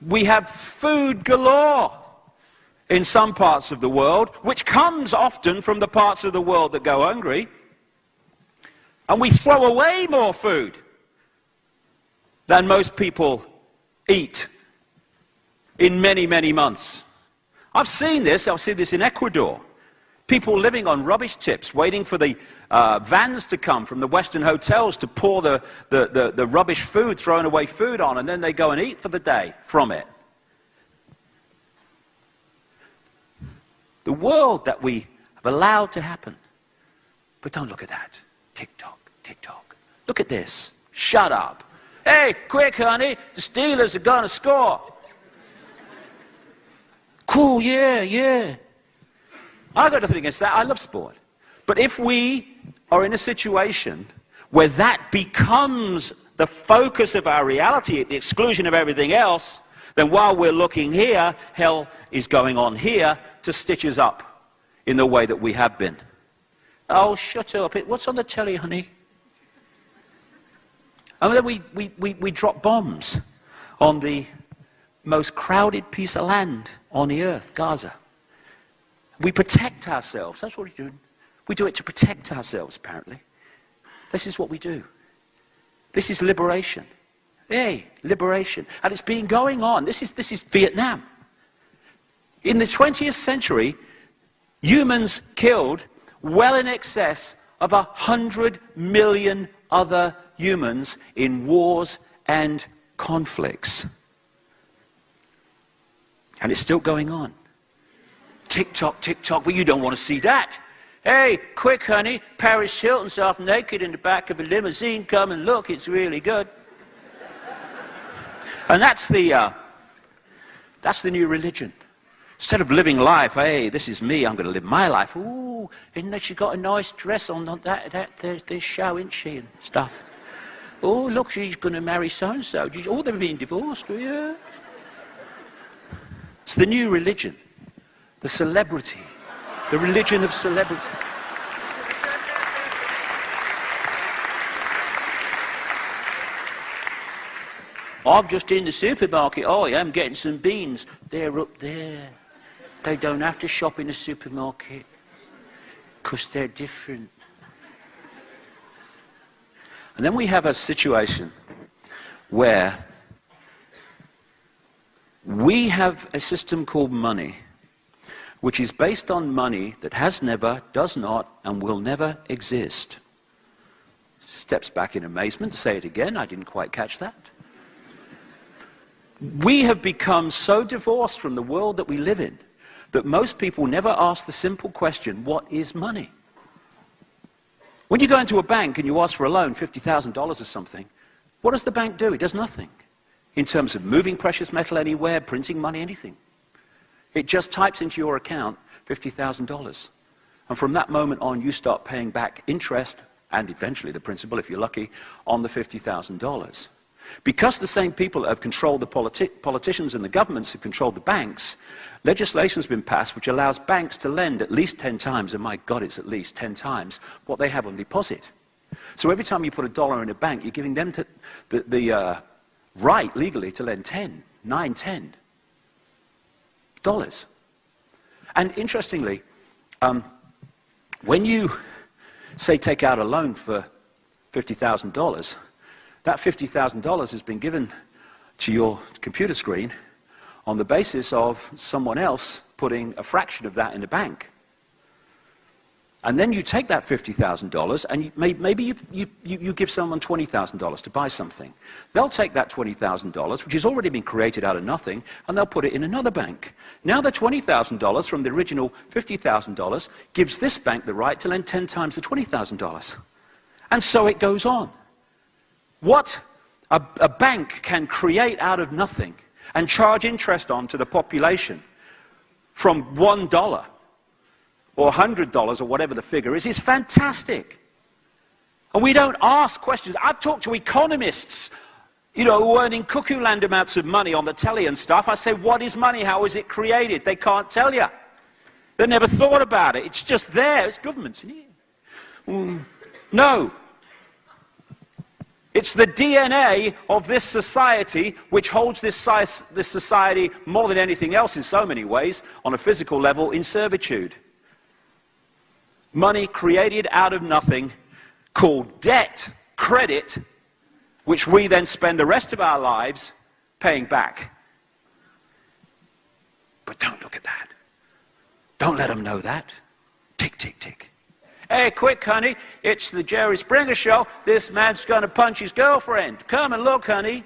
We have food galore in some parts of the world, which comes often from the parts of the world that go hungry. And we throw away more food than most people eat in many, many months. I've seen this in Ecuador. People living on rubbish tips, waiting for the vans to come from the Western hotels to pour the rubbish food, thrown away food on, and then they go and eat for the day from it. The world that we have allowed to happen. But don't look at that. Tick-tock, tick-tock. Look at this. Shut up. Hey, quick, honey, the Steelers are going to score. Cool, yeah. I've got nothing against that. I love sport. But if we are in a situation where that becomes the focus of our reality at the exclusion of everything else, then while we're looking here, hell is going on here to stitch us up in the way that we have been. Oh, shut up. What's on the telly, honey? And then we drop bombs on the most crowded piece of land on the earth, Gaza. We protect ourselves. That's what we do. We do it to protect ourselves, apparently. This is what we do. This is liberation. Hey, liberation. And it's been going on. This is Vietnam. In the 20th century, humans killed well in excess of 100 million other humans in wars and conflicts. And it's still going on. Tick-tock, tick-tock, but you don't want to see that. Hey, quick, honey, Paris Hilton's half naked in the back of a limousine. Come and look, it's really good. And that's the new religion. Instead of living life, hey, this is me, I'm going to live my life. Ooh, isn't that she got a nice dress on? There's show, isn't she, and stuff. Oh, look, she's going to marry so-and-so. Oh, they're being divorced, yeah. It's the new religion. The celebrity. The religion of celebrity. I'm just in the supermarket. Oh, yeah, I'm getting some beans. They're up there. They don't have to shop in the supermarket because they're different. And then we have a situation where we have a system called money, which is based on money that has never, does not, and will never exist. Steps back in amazement to say it again. I didn't quite catch that. We have become so divorced from the world that we live in that most people never ask the simple question, what is money? When you go into a bank and you ask for a loan, $50,000 or something, what does the bank do? It does nothing in terms of moving precious metal anywhere, printing money, anything. It just types into your account $50,000. And from that moment on, you start paying back interest and eventually the principal, if you're lucky, on the $50,000. Because the same people that have controlled the politicians and the governments have controlled the banks, legislation has been passed which allows banks to lend at least 10 times, and my God, it's at least 10 times, what they have on deposit. So every time you put $1 in a bank, you're giving them the right legally to lend 10, 9, 10 dollars. And interestingly, when you, say, take out a loan for $50,000, that $50,000 has been given to your computer screen on the basis of someone else putting a fraction of that in the bank. And then you take that $50,000 and maybe you give someone $20,000 to buy something. They'll take that $20,000, which has already been created out of nothing, and they'll put it in another bank. Now the $20,000 from the original $50,000 gives this bank the right to lend 10 times the $20,000. And so it goes on. What a bank can create out of nothing and charge interest on to the population from $1 or $100 or whatever the figure is fantastic. And we don't ask questions. I've talked to economists, you know, who are earning cuckoo land amounts of money on the telly and stuff. I say, what is money? How is it created? They can't tell you. They never thought about it. It's just there. It's governments in here. No. It's the DNA of this society which holds this society more than anything else in so many ways, on a physical level, in servitude. Money created out of nothing, called debt, credit, which we then spend the rest of our lives paying back. But don't look at that. Don't let them know that. Tick, tick, tick. Hey, quick, honey, it's the Jerry Springer show. This man's going to punch his girlfriend. Come and look, honey.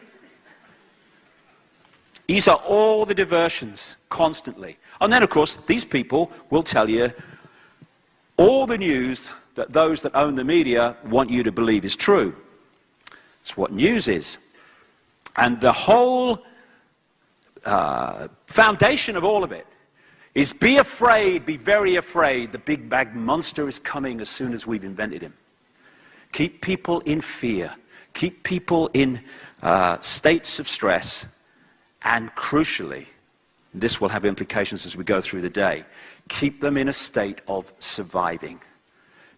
These are all the diversions, constantly. And then, of course, these people will tell you all the news that those that own the media want you to believe is true. It's what news is. And the whole foundation of all of it is be afraid, be very afraid. The big bad monster is coming as soon as we've invented him. Keep people in fear. Keep people in states of stress. And crucially, this will have implications as we go through the day, keep them in a state of surviving.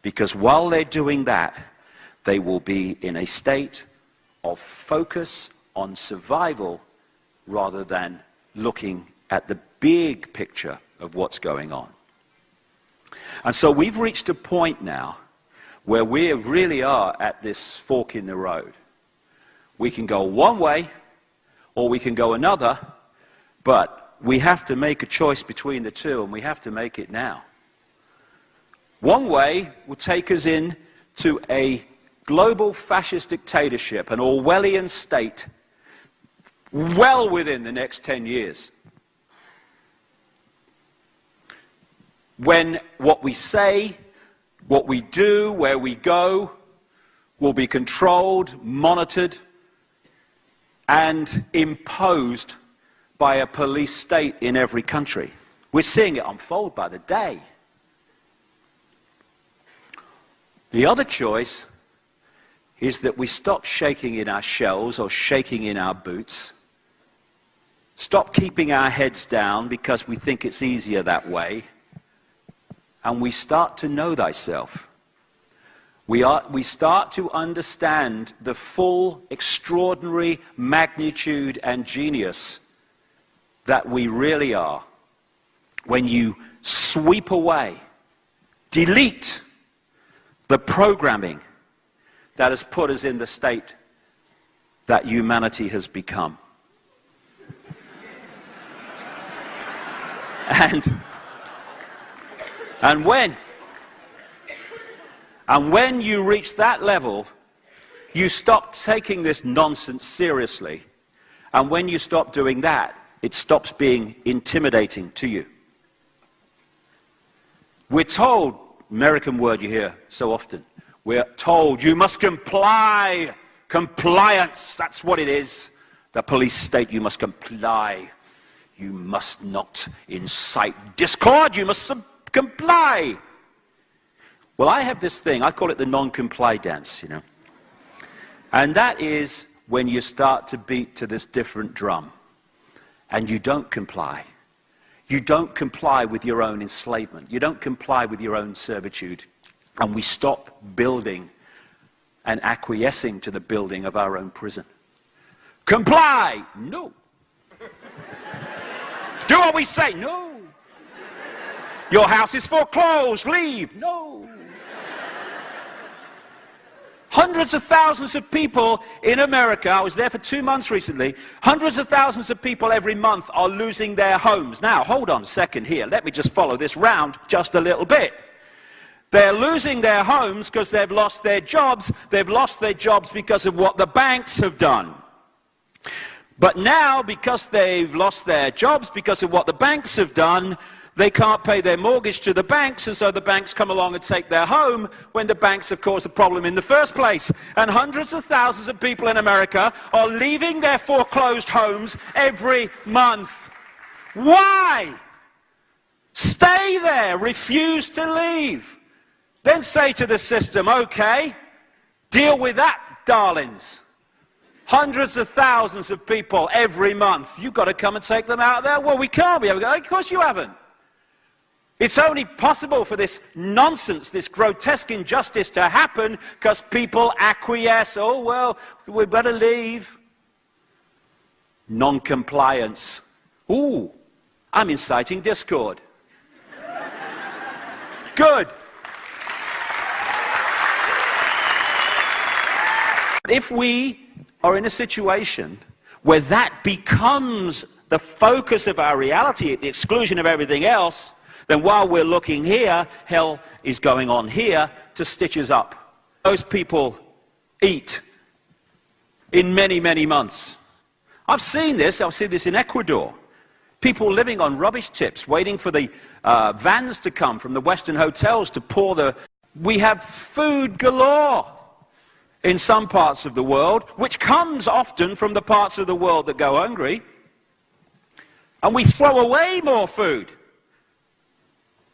Because while they're doing that, they will be in a state of focus on survival rather than looking at the big picture of what's going on. And so we've reached a point now where we really are at this fork in the road. We can go one way or we can go another, but we have to make a choice between the two, and we have to make it now. One way will take us into a global fascist dictatorship, an Orwellian state, well within the next 10 years. When what we say, what we do, where we go, will be controlled, monitored, and imposed by a police state in every country. We're seeing it unfold by the day. The other choice is that we stop shaking in our shells or shaking in our boots. Stop keeping our heads down because we think it's easier that way. And we start to know thyself. We start to understand the full, extraordinary magnitude and genius that we really are. When you sweep away, delete the programming that has put us in the state that humanity has become. And when you reach that level, you stop taking this nonsense seriously. And when you stop doing that, it stops being intimidating to you. We're told, American word you hear so often, we're told you must comply. Compliance, that's what it is. The police state, you must comply. You must not incite discord, you must comply. Well, I have this thing, I call it the non-comply dance, you know. And that is when you start to beat to this different drum and you don't comply. You don't comply with your own enslavement. You don't comply with your own servitude. And we stop building and acquiescing to the building of our own prison. Comply! No. Do what we say? No. Your house is foreclosed. Leave. No. Hundreds of thousands of people in America, I was there for 2 months recently, hundreds of thousands of people every month are losing their homes. Now, hold on a second here. Let me just follow this round just a little bit. They're losing their homes because they've lost their jobs. They've lost their jobs because of what the banks have done. But now, because they've lost their jobs because of what the banks have done, they can't pay their mortgage to the banks, and so the banks come along and take their home when the banks have caused the problem in the first place. And hundreds of thousands of people in America are leaving their foreclosed homes every month. Why? Stay there. Refuse to leave. Then say to the system, okay, deal with that, darlings. Hundreds of thousands of people every month. You've got to come and take them out of there. Well, we can't. Of course you haven't. It's only possible for this nonsense, this grotesque injustice to happen because people acquiesce. Oh, well, we better leave. Non-compliance. Ooh, I'm inciting discord. Good. If we are in a situation where that becomes the focus of our reality at the exclusion of everything else, then while we're looking here, hell is going on here to stitch us up. Those people eat in many, many months. I've seen this in Ecuador. People living on rubbish tips, waiting for the vans to come from the Western hotels to pour the... We have food galore in some parts of the world, which comes often from the parts of the world that go hungry. And we throw away more food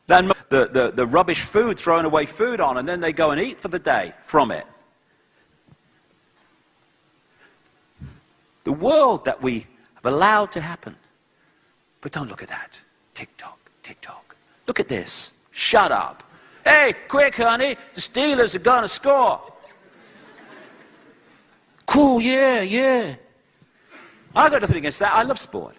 than the rubbish food, throwing away food on, and then they go and eat for the day from it. The world that we have allowed to happen. But don't look at that. Tick-tock, tick-tock. Look at this. Shut up. Hey, quick, honey. The Steelers are going to score. Cool, yeah, yeah. I've got nothing against that. I love sport.